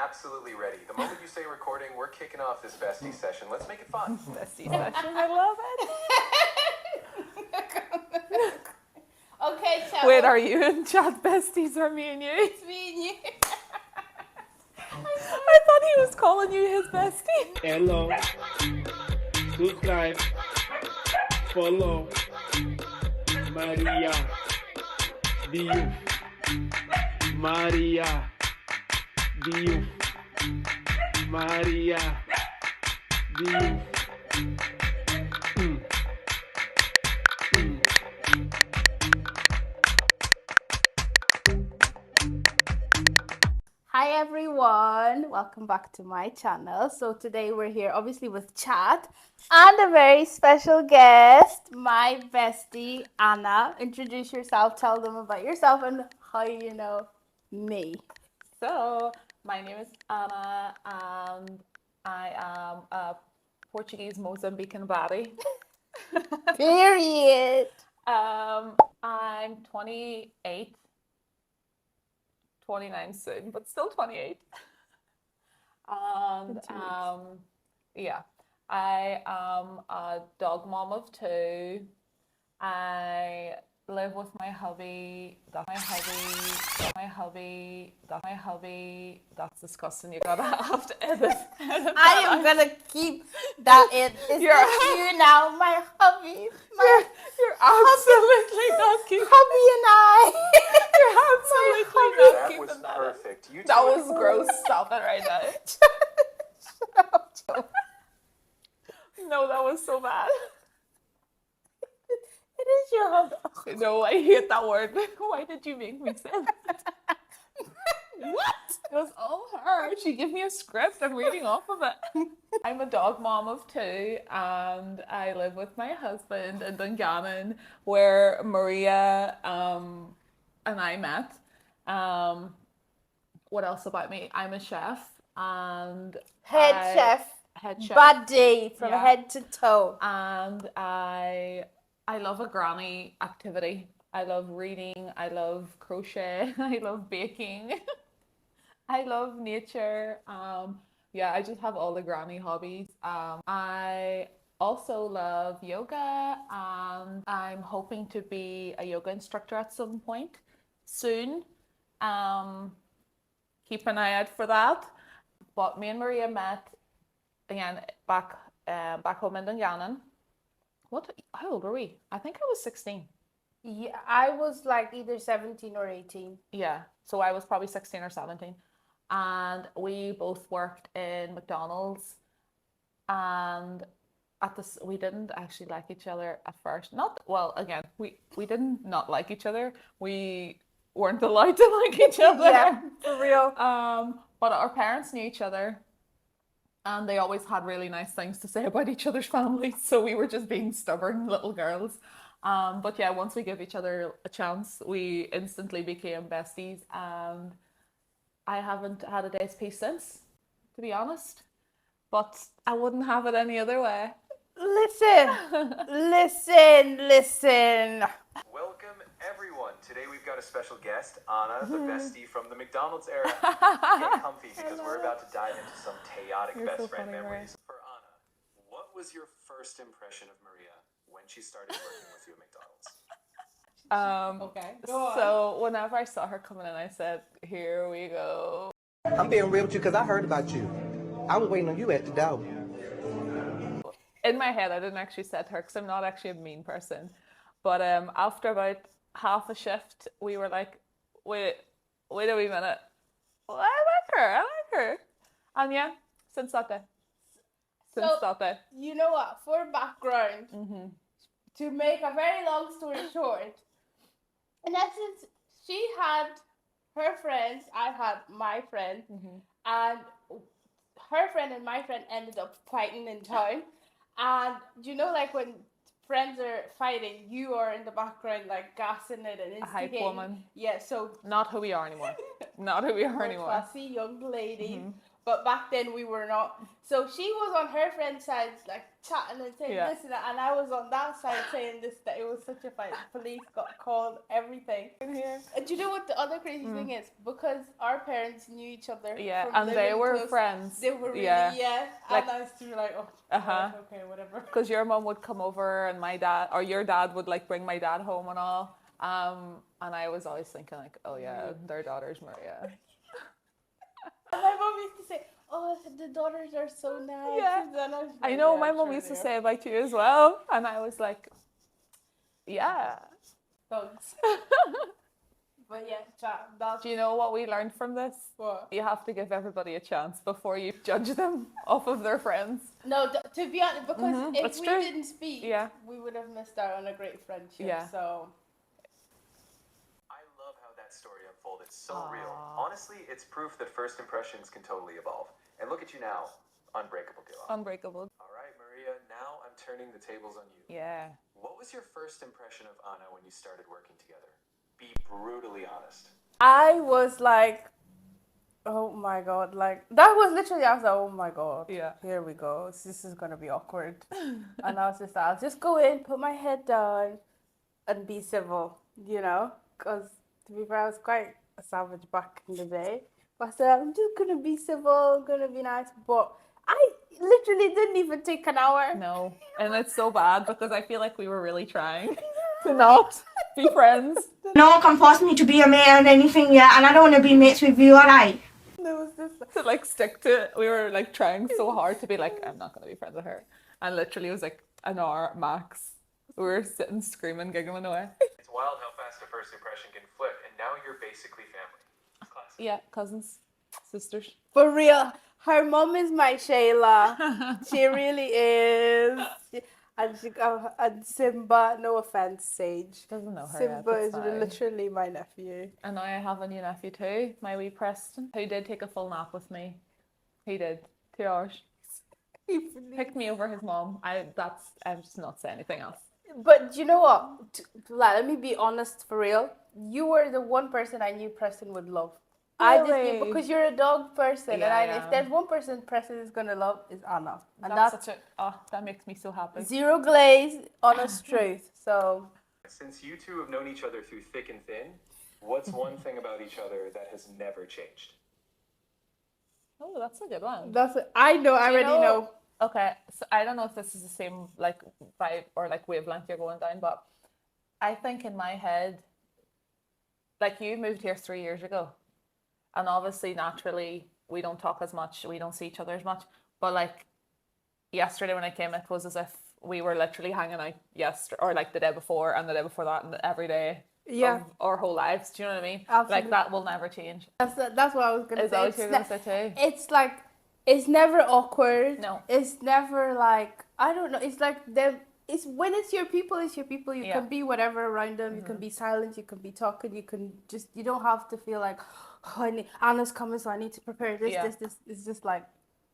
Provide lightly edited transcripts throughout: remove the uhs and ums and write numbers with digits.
absolutely ready. The moment you say recording, we're kicking off this bestie session. Let's make it fun. Bestie session, I love it. Okay, so Wait, are you in chat besties or me and you? it's me and you. I thought he was calling you his bestie. Hello. Subscribe. Follow. Maria Diouf. Maria Diouf. Maria Diouf. Hi everyone, welcome back to my channel. So today we're here obviously with chat and a very special guest, my bestie Anna. Introduce yourself, tell them about yourself and how you know me. So, my name is Anna and I am a Portuguese Mozambican body. Period. I'm 28, 29 soon, but still 28. And yeah, I am a dog mom of 2. I live with my hubby. That's disgusting. You gotta have to edit. I am gonna keep that in. It's just you now, my hubby. You're absolutely not keeping. Hubby and I. You're absolutely not That keeping was that. perfect. You That two- was gross. Stop it right now. No, that was so bad. It is your hubby. No, I hate that word. Why did you make me say that? What? It was all her. She gave me a script. I'm reading off of it. I'm a dog mom of 2 and I live with my husband in Dungannon where Maria and I met. What else about me? I'm a chef and Head chef. Head chef. Body from Yeah. head to toe. And I love a granny activity. I love reading. I love crochet. I love baking. I love nature. Yeah, I just have all the granny hobbies. I also love yoga and I'm hoping to be a yoga instructor at some point soon. Keep an eye out for that. But me and Maria met again back home in Dungannon. How old were we? I think I was 16. Yeah, I was like either 17 or 18. Yeah, so I was probably 16 or 17. And we both worked in McDonald's. And we didn't actually like each other at first. Again, we didn't not like each other. We weren't allowed to like each other. Yeah, for real. But our parents knew each other. And they always had really nice things to say about each other's families. So we were just being stubborn little girls. But yeah, once we gave each other a chance, we instantly became besties. And I haven't had a day's peace since, to be honest. But I wouldn't have it any other way. Listen. Welcome, everyone. Today we've got a special guest, Anna, the bestie from the McDonald's era. Get comfy because we're about to dive into some chaotic You're best so friend funny, memories. For Anna, what was your first impression of Maria when she started working with you at McDonald's? Okay. So whenever I saw her coming in, I said, "Here we go." I'm being real with you because I heard about you. I was waiting on you at the door. In my head, I didn't actually say to her because I'm not actually a mean person. But after about half a shift, we were like, wait a wee minute. Well, I like her. And yeah, since that day. You know what? For background, to make a very long story short, in essence, she had her friends, I had my friend, and her friend and my friend ended up fighting in town. And you know, like when friends are fighting, you are in the background, like gassing it and instigating. hype woman. Yeah, so Not who we are anymore. Not who we are anymore. classy young lady. but back then we were not. So she was on her friend's side, like chatting and saying this and that, and I was on that side saying this, that it was such a fight. Police got called, everything. Here. And do you know what the other crazy thing is? Because our parents knew each other. Yeah, from and they living were close, friends. They were really, Like, and I was still like, oh, okay, whatever. Because your mum would come over and my dad, or your dad would like bring my dad home and all. And I was always thinking like, oh yeah, their daughter's Maria. And my mom used to say, oh, the daughters are so nice. Yeah. And I was I like, know, yeah, my mum sure used to they are. say about you as well. And I was like, yeah. Thugs. But yeah, chat. That's Do you know what we learned from this? what. You have to give everybody a chance before you judge them off of their friends. No, to be honest, because if that's we true. didn't speak, we would have missed out on a great friendship. Yeah. So I love how that story unfolded. So real. Honestly, it's proof that first impressions can totally evolve. And look at you now. Unbreakable girl. Unbreakable. All right, Maria, now I'm turning the tables on you. Yeah. What was your first impression of Anna when you started working together? Be brutally honest. I was like, oh my god, like that was literally, I was like, oh my god, Yeah. here we go, this is gonna be awkward. And I was just like, I'll just go in, put my head down and be civil, you know, because to be fair, I was quite a savage back in the day, but I said, I'm just gonna be civil, gonna be nice, but I literally didn't even take an hour. No. And it's so bad because I feel like we were really trying to not be friends. No one can force me to be a mate or anything yet, and I don't want to be mates with you, alright? There was this, To like stick to it. We were like trying so hard to be like, I'm not going to be friends with her. And literally it was like an hour max. We were sitting screaming, giggling away. It's wild how fast a first impression can flip, and now you're basically family. It's classic. Yeah, cousins, sisters. for real, her mom is my Shayla. She really is. And Simba, no offense, Sage. Doesn't know her Simba yet, is it's fine. literally my nephew. And now I have a new nephew too, my wee Preston, who did take a full nap with me. He did. 2 hours. Picked me over his mom. I'm just not saying anything else. But you know what? Let me be honest for real. You were the one person I knew Preston would love. I just Really? knew, because you're a dog person, Yeah, and I am. if there's one person Preston is gonna love, is Anna, and That's that's such a that makes me so happy. zero glaze, honest truth. So Since you two have known each other through thick and thin, what's one thing about each other that has never changed? Oh, that's a good one. I know. I Do you already know. Okay, so I don't know if this is the same like vibe or like wavelength you're going down, but I think in my head, like you moved here 3 years ago, and obviously naturally we don't talk as much, we don't see each other as much. But like yesterday when I came, it was as if we were literally hanging out yesterday or like the day before and the day before that and every day. Yeah. Of our whole lives. Do you know what I mean? Absolutely. Like that will never change. That's what I was gonna Is say. that what It's you're ne- gonna say too? It's like, it's never awkward. No. It's never like, I don't know. It's like them. It's when it's your people. It's your people. You Yeah. can be whatever around them. You can be silent. You can be talking. You can just. You don't have to feel like, oh, Anna's coming, so I need to prepare this. Yeah. This. It's just like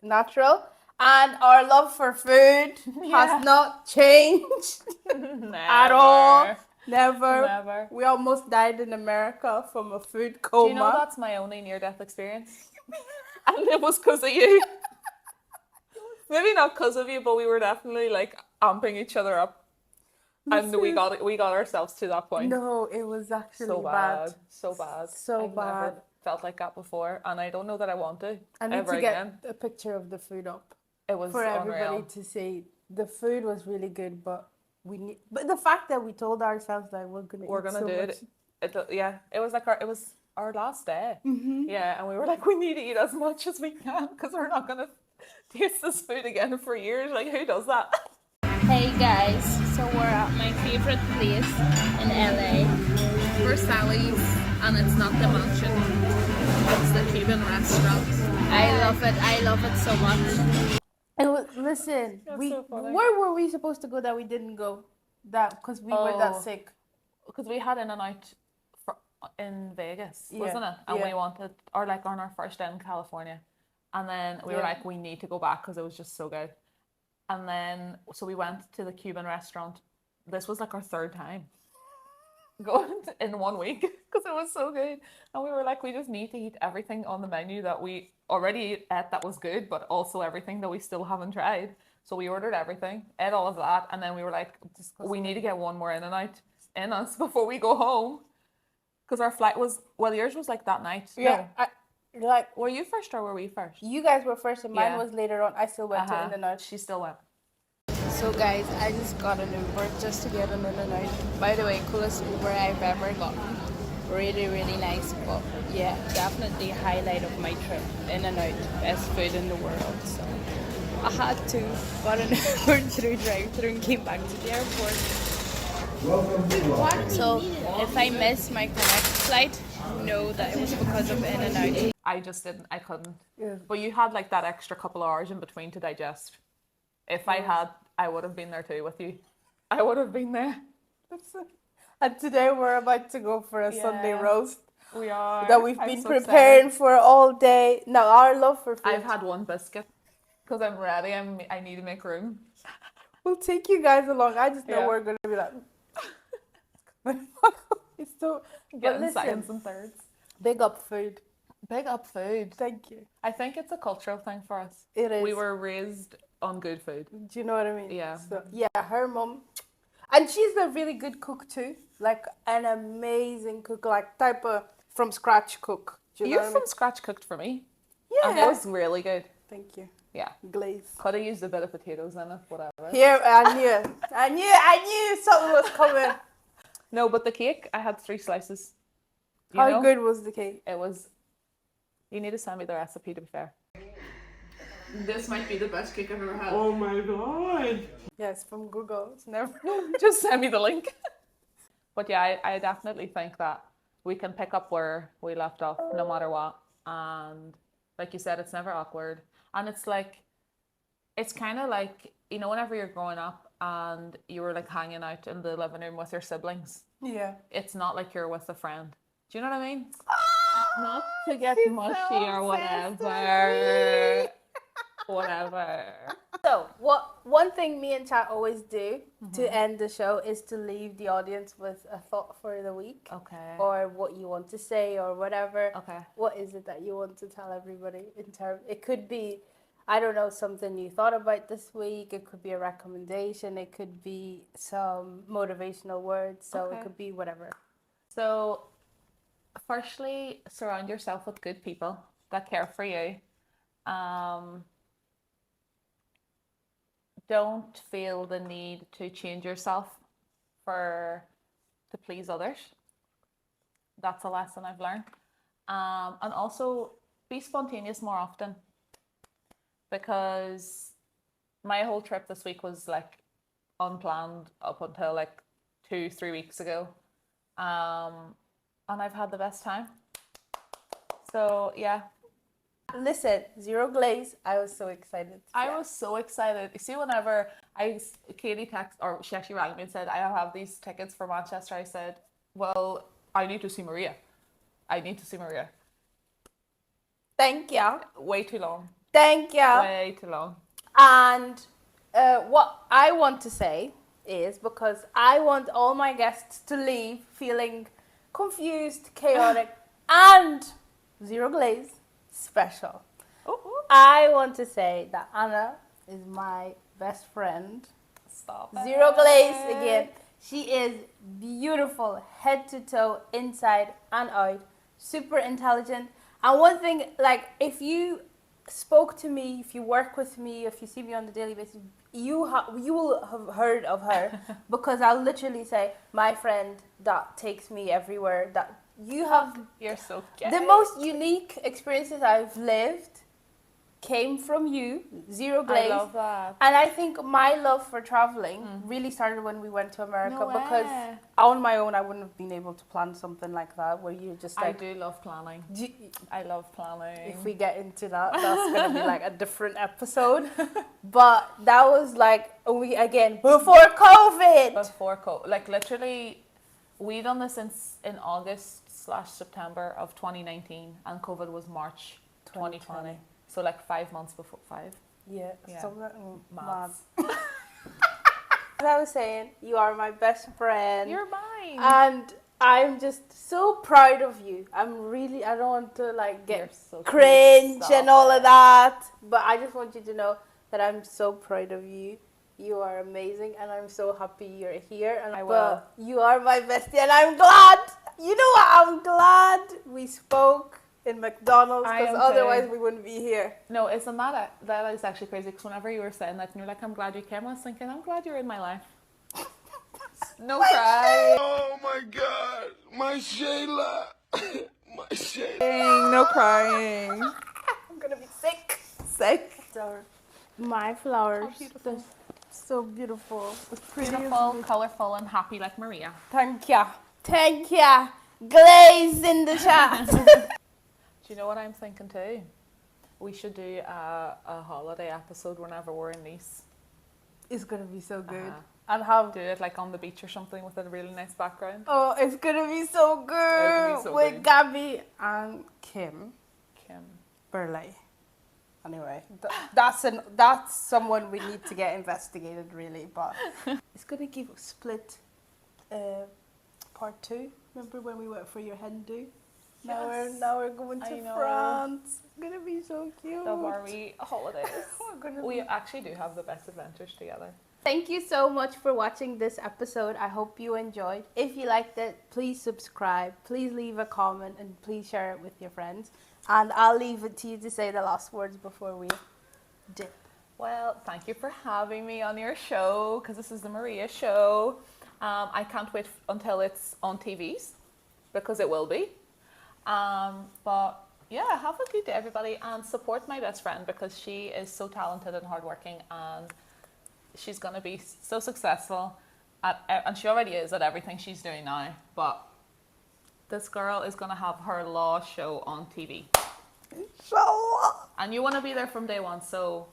natural. And our love for food has not changed at all. Never. Never. We almost died in America from a food coma. Do you know that's my only near-death experience? And it was because of you. Maybe not because of you, but we were definitely like amping each other up, and we got ourselves to that point. No, it was actually So bad. so bad, So I've bad. Never felt like that before, and I don't know that I want to I need ever to get again. a picture of the food up It was for everybody unreal. to see. The food was really good, but but the fact that we told ourselves that we're gonna Do much. it. Yeah, it was like our last day. Mm-hmm. Yeah, and we were like, we need to eat as much as we can because we're not gonna taste this food again for years. Like, who does that? Hey guys, so we're at my favorite place in LA. We're Sally's, and it's not the mansion. It's the Cuban restaurant. I love it so much. Listen, That's we so funny. where were we supposed to go that we didn't go? That because we were that Oh. sick. Because we had In and Out in Vegas, Yeah, wasn't it? And we yeah. wanted, or like on our first day in California. And then we were Yeah. like, we need to go back because it was just so good. And then, so we went to the Cuban restaurant. This was like our third time. going in 1 week because it was so good. And we were like, we just need to eat everything on the menu that we already ate that was good, but also everything that we still haven't tried. So we ordered everything, ate all of that, and then we were like, we need to get one more in and out in us before we go home. Because our flight was, well, yours was like that night. Yeah. No. Like, Were you first or were we first? you guys were first and mine Yeah. was later on. I still went to In and Out. She still went. So guys, I just got an Uber just to get an In and Out. By the way, coolest Uber I've ever gotten. Really, really nice. But yeah, definitely highlight of my trip. In and Out, best food in the world. So I had to got an Uber through drive-through and came back to the airport. So if I miss my connect flight, know that it was because of In and Out. I just didn't, I couldn't. Yeah. But you had like that extra couple of hours in between to digest. If I had, I would have been there too with you. I would have been there. And today we're about to go for a Sunday roast We are. that we've I'm been so preparing excited. for all day. Now, our love for food. I've had one biscuit because I'm ready. I need to make room. We'll take you guys along. I just know Yeah. we're going to be like... It's so... But Getting listen, seconds and thirds. big up food. Big up food. Thank you. I think it's a cultural thing for us. It is. We were raised on good food. Do you know what I mean? Yeah. So, yeah, her mom... And she's a really good cook too. Like an amazing cook. Like type of from scratch cook. Do you know You what I from mean? scratch cooked for me. Yeah. And it was really good. Thank you. Yeah. Glaze. Could have used a bit of potatoes in it, whatever. Here, I knew something was coming. No, but the cake, I had 3 slices. You How know? good was the cake? It was. You need to send me the recipe, to be fair. This might be the best cake I've ever had. Oh my god. Yes, from Google. It's never. Just send me the link. But yeah, I definitely think that we can pick up where we left off no matter what. And like you said, it's never awkward. And it's like, it's kind of like, you know, whenever you're growing up and you were like hanging out in the living room with your siblings, Yeah. it's not like you're with a friend. Do you know what I mean? Not to get she's mushy so or obsessed whatever. Whatever. So, one thing me and Chat always do to end the show is to leave the audience with a thought for the week. Okay. Or what you want to say or whatever. Okay. What is it that you want to tell everybody in terms? It could be, I don't know, something you thought about this week. It could be a recommendation. It could be some motivational words. So Okay. it could be whatever. So, firstly, surround yourself with good people that care for you. Don't feel the need to change yourself to please others. That's a lesson I've learned. And also be spontaneous more often, because my whole trip this week was like unplanned up until like 2-3 weeks ago. And I've had the best time. So yeah. Listen, Zero Glaze, I was so excited. I was so excited. You see, whenever Katie texted, or she actually rang me and said, I have these tickets for Manchester, I said, well, I need to see Maria. I need to see Maria. Thank you. Way too long. Thank you. Way too long. And what I want to say is, because I want all my guests to leave feeling confused, chaotic, and Zero Glaze special. Ooh. I want to say that Anna is my best friend. Stop Zero it. Glaze again. She is beautiful, head to toe, inside and out, super intelligent. And one thing, like, if you spoke to me, if you work with me, if you see me on a daily basis, you will have heard of her, because I'll literally say, my friend that takes me everywhere, that you have. You're so gay. The most unique experiences I've lived came from you, Zero Glaze. I love that. And I think my love for traveling really started when we went to America, No because way. on my own I wouldn't have been able to plan something like that, where you're just I like, do love planning. I love planning. if we get into that, that's going to be like a different episode. But that was like, before COVID. Before COVID, like literally, we done this in August/September of 2019, and COVID was March 2020. So like 5 months before. 5. Yeah, Yeah. something mad. Maths. As I was saying, you are my best friend. You're mine. And I'm just so proud of you. I don't want to like You're get so cute. cringe Stop and all it. of that, but I just want you to know that I'm so proud of you. You are amazing, and I'm so happy you're here. And I will. but you are my bestie, and I'm glad. You know what? I'm glad we spoke in McDonald's, I because am otherwise too. we wouldn't be here. No, isn't that is actually crazy, because whenever you were saying that and you're like, I'm glad you came, I was thinking, I'm glad you're in my life. No crying. Oh my God, my Shayla, my Shayla. No crying. I'm gonna be sick. Sick. My flowers. How beautiful. They're so beautiful. Beautiful, colourful, and happy like Maria. Thank ya. Thank ya. Glaze in the chat. Do you know what I'm thinking too? We should do a holiday episode whenever we're in Nice. It's gonna be so good. Uh-huh. And have Do it like on the beach or something with a really nice background. oh, it's gonna be so good It's gonna be so with good. Gabby and Kim Kim. Burley. Anyway, that's someone we need to get investigated really, but it's gonna give a split part 2. Remember when we went for your hen do? Yes. Now we're going I to know. France. It's gonna be so cute. Love our wee holidays. We're gonna We be- actually do have the best adventures together. Thank you so much for watching this episode. I hope you enjoyed. If you liked it, please subscribe, please leave a comment, and please share it with your friends. And I'll leave it to you to say the last words before we dip. Well, thank you for having me on your show, because this is the Maria show. I can't wait until it's on TVs, because it will be. But yeah, have a good day, everybody, and support my best friend, because she is so talented and hardworking, and she's going to be so successful and she already is at everything she's doing now. But this girl is going to have her law show on TV. Inshallah. And you want to be there from day one, so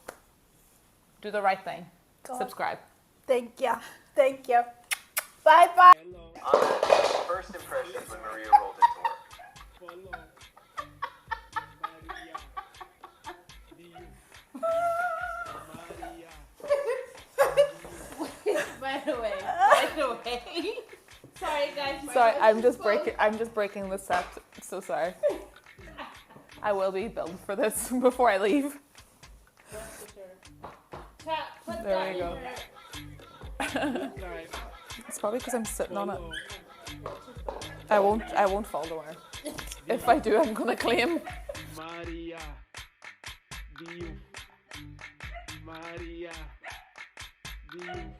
do the right thing. God. Subscribe. Thank you. Thank you. Bye bye. Anna, first impressions when Maria rolled into work. Follow Maria Diouf. Maria. By the way. Sorry guys. Sorry, I'm just breaking the set. So sorry. I will be billed for this before I leave. Chat, put There that we in go. her- Subscribe. It's probably because I'm sitting on it. Follow I won't fall the wire. If I do, I'm gonna claim. Maria Diouf. Maria Diouf.